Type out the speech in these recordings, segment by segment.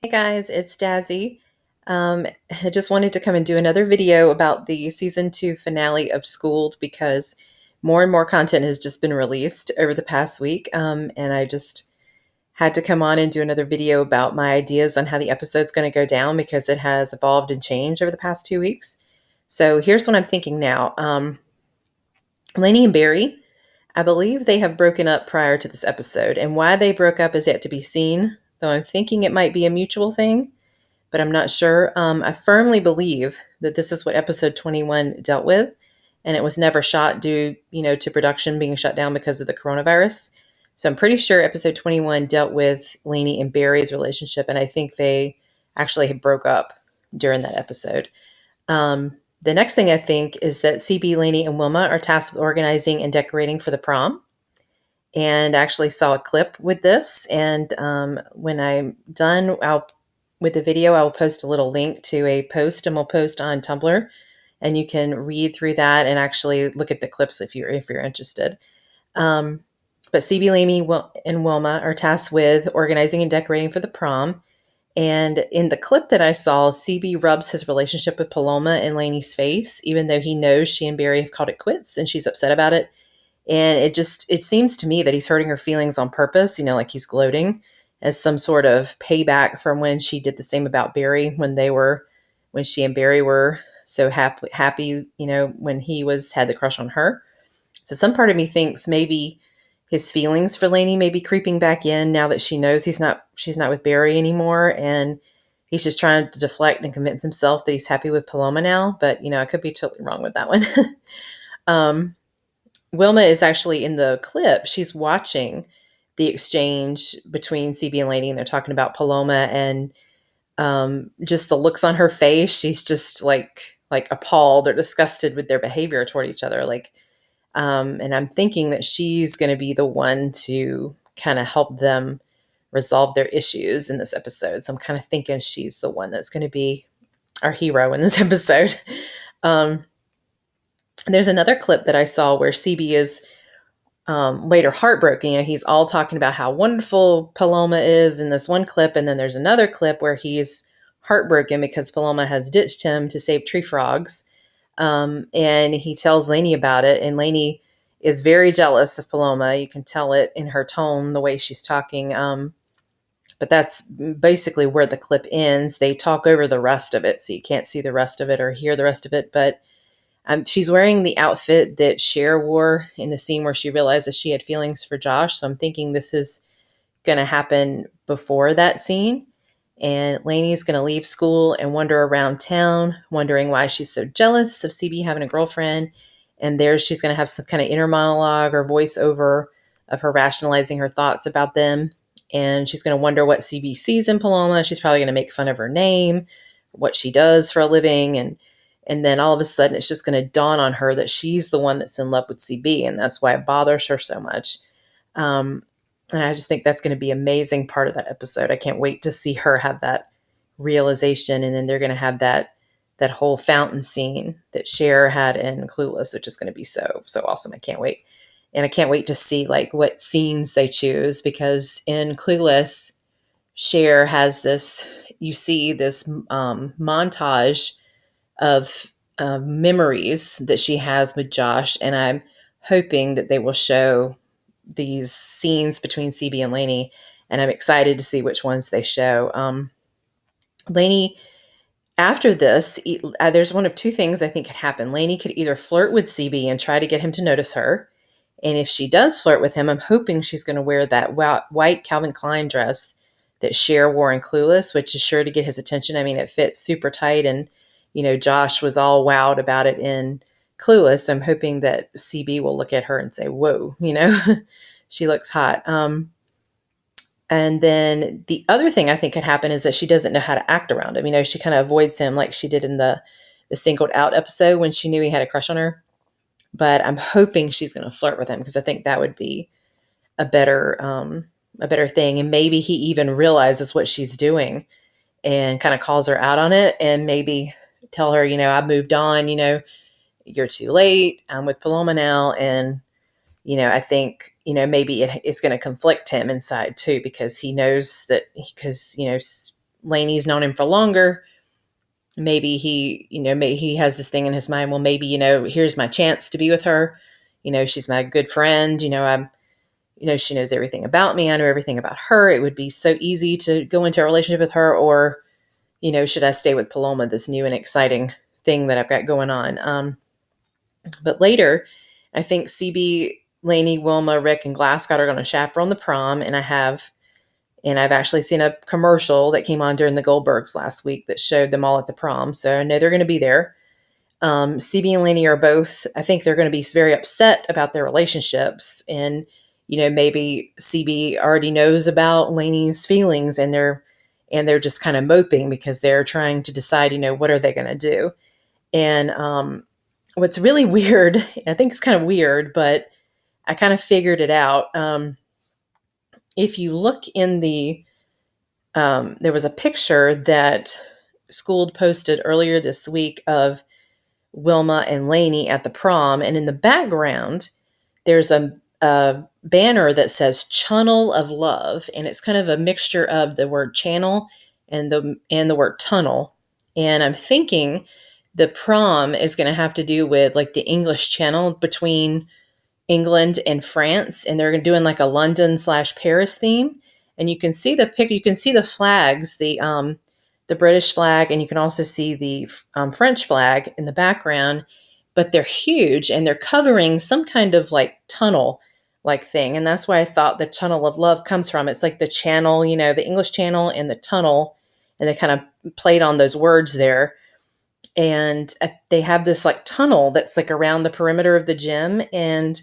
Hey guys, it's Dazzy. I just wanted to come and do another video about the season 2 finale of Schooled because more and more content has just been released over the past week. And I just had to come on and do another video about my ideas on how the episode's going to go down because it has evolved and changed over the past 2 weeks. So here's what I'm thinking now. Lainey and Barry, I believe they have broken up prior to this episode, and why they broke up is yet to be seen, though I'm thinking it might be a mutual thing, but I'm not sure. I firmly believe that this is what episode 21 dealt with, and it was never shot due, to production being shut down because of the coronavirus. So I'm pretty sure episode 21 dealt with Lainey and Barry's relationship, and I think they actually had broke up during that episode. The next thing I think is that CB, Lainey, and Wilma are tasked with organizing and decorating for the prom. And I actually saw a clip with this. And when I'm done with the video, I will post a little link to a post, and we'll post on Tumblr. And you can read through that and actually look at the clips if you're interested. But CB, Lainey, and Wilma are tasked with organizing and decorating for the prom. And in the clip that I saw, CB rubs his relationship with Paloma in Lainey's face, even though he knows she and Barry have called it quits and she's upset about it. And it seems to me that he's hurting her feelings on purpose, like he's gloating as some sort of payback from when she did the same about Barry when she and Barry were so happy, when he had the crush on her. So some part of me thinks maybe his feelings for Lainey may be creeping back in now that she knows she's not with Barry anymore, and he's just trying to deflect and convince himself that he's happy with Paloma now. But I could be totally wrong with that one. Wilma is actually in the clip. She's watching the exchange between CB and Lainey, and they're talking about Paloma, and just the looks on her face. She's just like appalled or disgusted with their behavior toward each other. And I'm thinking that she's going to be the one to kind of help them resolve their issues in this episode. So I'm kind of thinking she's the one that's going to be our hero in this episode. There's another clip that I saw where CB is later heartbroken. He's all talking about how wonderful Paloma is in this one clip. And then there's another clip where he's heartbroken because Paloma has ditched him to save tree frogs. And he tells Lainey about it, and Lainey is very jealous of Paloma. You can tell it in her tone, the way she's talking. But that's basically where the clip ends. They talk over the rest of it, so you can't see the rest of it or hear the rest of it. But she's wearing the outfit that Cher wore in the scene where she realized that she had feelings for Josh. So I'm thinking this is going to happen before that scene. And Lainey's going to leave school and wander around town, wondering why she's so jealous of CB having a girlfriend. And there she's going to have some kind of inner monologue or voiceover of her rationalizing her thoughts about them. And she's going to wonder what CB sees in Paloma. She's probably going to make fun of her name, what she does for a living. And then all of a sudden it's just going to dawn on her that she's the one that's in love with CB. And that's why it bothers her so much. And I just think that's going to be an amazing part of that episode. I can't wait to see her have that realization. And then they're going to have that whole fountain scene that Cher had in Clueless, which is going to be so awesome. I can't wait. And I can't wait to see what scenes they choose, because in Clueless, Cher has this, you see this montage of memories that she has with Josh. And I'm hoping that they will show these scenes between CB and Lainey, and I'm excited to see which ones they show. Lainey, after this, there's one of two things I think could happen. Lainey could either flirt with CB and try to get him to notice her, and if she does flirt with him, I'm hoping she's going to wear that white Calvin Klein dress that Cher wore in Clueless, which is sure to get his attention. I mean, it fits super tight, and Josh was all wowed about it in Clueless. I'm hoping that CB will look at her and say, whoa, she looks hot. And then the other thing I think could happen is that she doesn't know how to act around him. She kind of avoids him like she did in the Singled Out episode when she knew he had a crush on her. But I'm hoping she's going to flirt with him, because I think that would be a better thing. And maybe he even realizes what she's doing and kind of calls her out on it, and maybe tell her, I've moved on, you're too late. I'm with Paloma now. And, I think, maybe it's going to conflict him inside too, because he knows that, Lainey's known him for longer. Maybe maybe he has this thing in his mind. Well, maybe, here's my chance to be with her. She's my good friend. She knows everything about me. I know everything about her. It would be so easy to go into a relationship with her. Or, should I stay with Paloma, this new and exciting thing that I've got going on? But later, I think CB, Lainey, Wilma, Rick, and Glasscott are going to chaperone the prom. And I've actually seen a commercial that came on during the Goldbergs last week that showed them all at the prom. So I know they're going to be there. CB and Lainey are both, I think they're going to be very upset about their relationships. And, maybe CB already knows about Lainey's feelings, and they're just kind of moping because they're trying to decide, what are they going to do? And what's really weird, I think it's kind of weird, but I kind of figured it out. If you look in there was a picture that Schooled posted earlier this week of Wilma and Lainey at the prom. And in the background, there's a banner that says Channel of Love. And it's kind of a mixture of the word channel and the word tunnel. And I'm thinking the prom is going to have to do with like the English Channel between England and France. And they're doing like a London/Paris theme. And you can see you can see the flags, the British flag, and you can also see the French flag in the background, but they're huge and they're covering some kind of like tunnel like thing. And that's why I thought the Tunnel of Love comes from. It's like the channel, the English Channel and the tunnel, and they kind of played on those words there. And they have this like tunnel that's like around the perimeter of the gym. And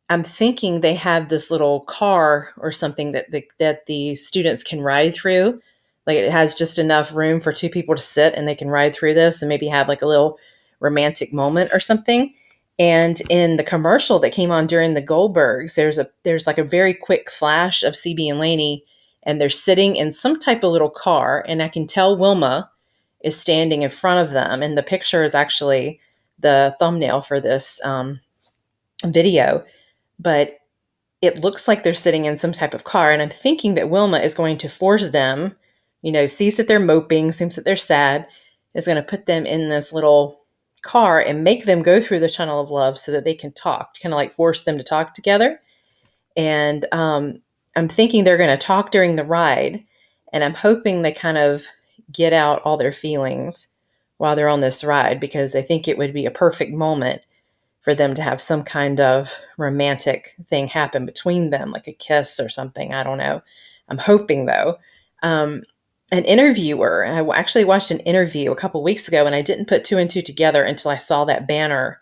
I'm thinking they have this little car or something that the students can ride through. Like it has just enough room for two people to sit, and they can ride through this and maybe have like a little romantic moment or something. And in the commercial that came on during the Goldbergs, there's like a very quick flash of CB and Lainey, and they're sitting in some type of little car. And I can tell Wilma is standing in front of them. And the picture is actually the thumbnail for this video. But it looks like they're sitting in some type of car. And I'm thinking that Wilma is going to force them, sees that they're moping, seems that they're sad, is going to put them in this little car and make them go through the Tunnel of Love so that they can talk, kind of like force them to talk together. And I'm thinking they're going to talk during the ride. And I'm hoping they kind of get out all their feelings while they're on this ride, because I think it would be a perfect moment for them to have some kind of romantic thing happen between them, like a kiss or something. I don't know. I'm hoping, though. An interviewer, I actually watched an interview a couple weeks ago, and I didn't put two and two together until I saw that banner.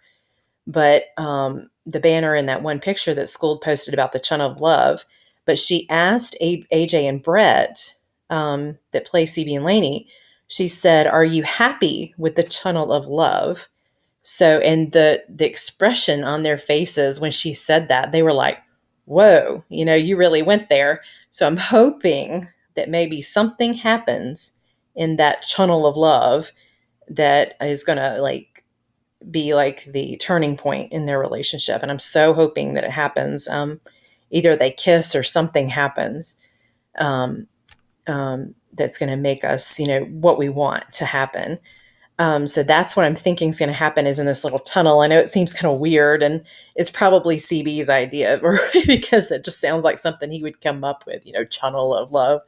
But the banner in that one picture that Schooled posted about the Channel of Love, but she asked AJ and Brett that play CB and Lainey, she said, "Are you happy with the Channel of Love?" So, and the expression on their faces when she said that, they were like, whoa, you really went there. So I'm hoping that maybe something happens in that Channel of Love that is going to like be like the turning point in their relationship. And I'm so hoping that it happens. Either they kiss or something happens that's going to make us, what we want to happen. So that's what I'm thinking is going to happen, is in this little tunnel. I know it seems kind of weird, and it's probably CB's idea, or because it just sounds like something he would come up with, Channel of Love.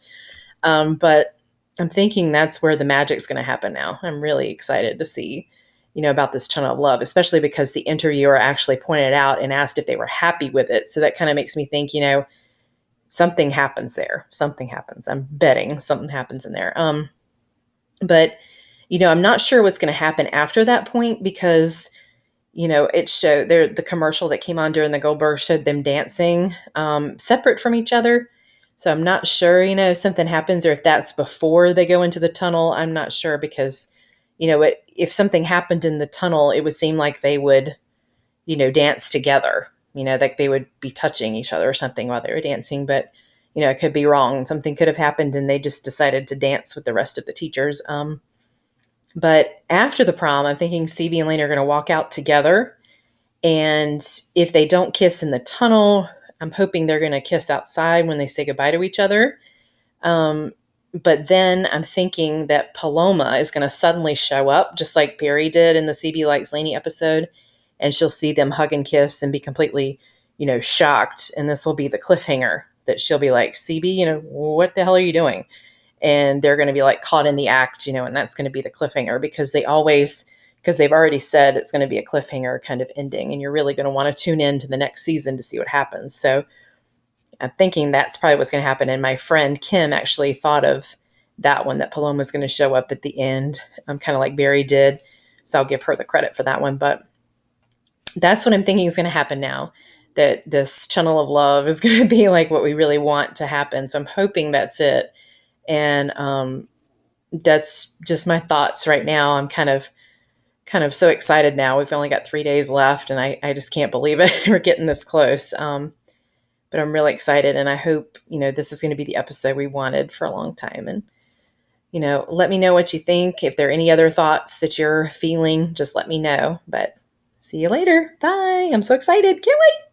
But I'm thinking that's where the magic's going to happen now. I'm really excited to see, about this Channel of Love, especially because the interviewer actually pointed out and asked if they were happy with it. So that kind of makes me think, something happens there. Something happens. I'm betting something happens in there. But I'm not sure what's going to happen after that point, because, it showed the commercial that came on during the Goldberg showed them dancing separate from each other. So I'm not sure, if something happens or if that's before they go into the tunnel. I'm not sure, because, if something happened in the tunnel, it would seem like they would, dance together, like they would be touching each other or something while they were dancing. But, it could be wrong. Something could have happened and they just decided to dance with the rest of the teachers. But after the prom, I'm thinking CB and Lane are going to walk out together. And if they don't kiss in the tunnel, I'm hoping they're going to kiss outside when they say goodbye to each other. But then I'm thinking that Paloma is going to suddenly show up, just like Barry did in the CB Likes Lainey episode, and she'll see them hug and kiss and be completely, shocked. And this will be the cliffhanger that she'll be like, CB, what the hell are you doing? And they're going to be like caught in the act, and that's going to be the cliffhanger because they've already said it's going to be a cliffhanger kind of ending, and you're really going to want to tune in to the next season to see what happens. So I'm thinking that's probably what's going to happen. And my friend Kim actually thought of that one, that Paloma's going to show up at the end, kind of like Barry did. So I'll give her the credit for that one. But that's what I'm thinking is going to happen now, that this channel of love is going to be like what we really want to happen. So I'm hoping that's it. And that's just my thoughts right now. I'm kind of so excited now. We've only got 3 days left, and I just can't believe it. We're getting this close. But I'm really excited, and I hope, this is going to be the episode we wanted for a long time. And, let me know what you think. If there are any other thoughts that you're feeling, just let me know. But see you later. Bye. I'm so excited. Can't wait.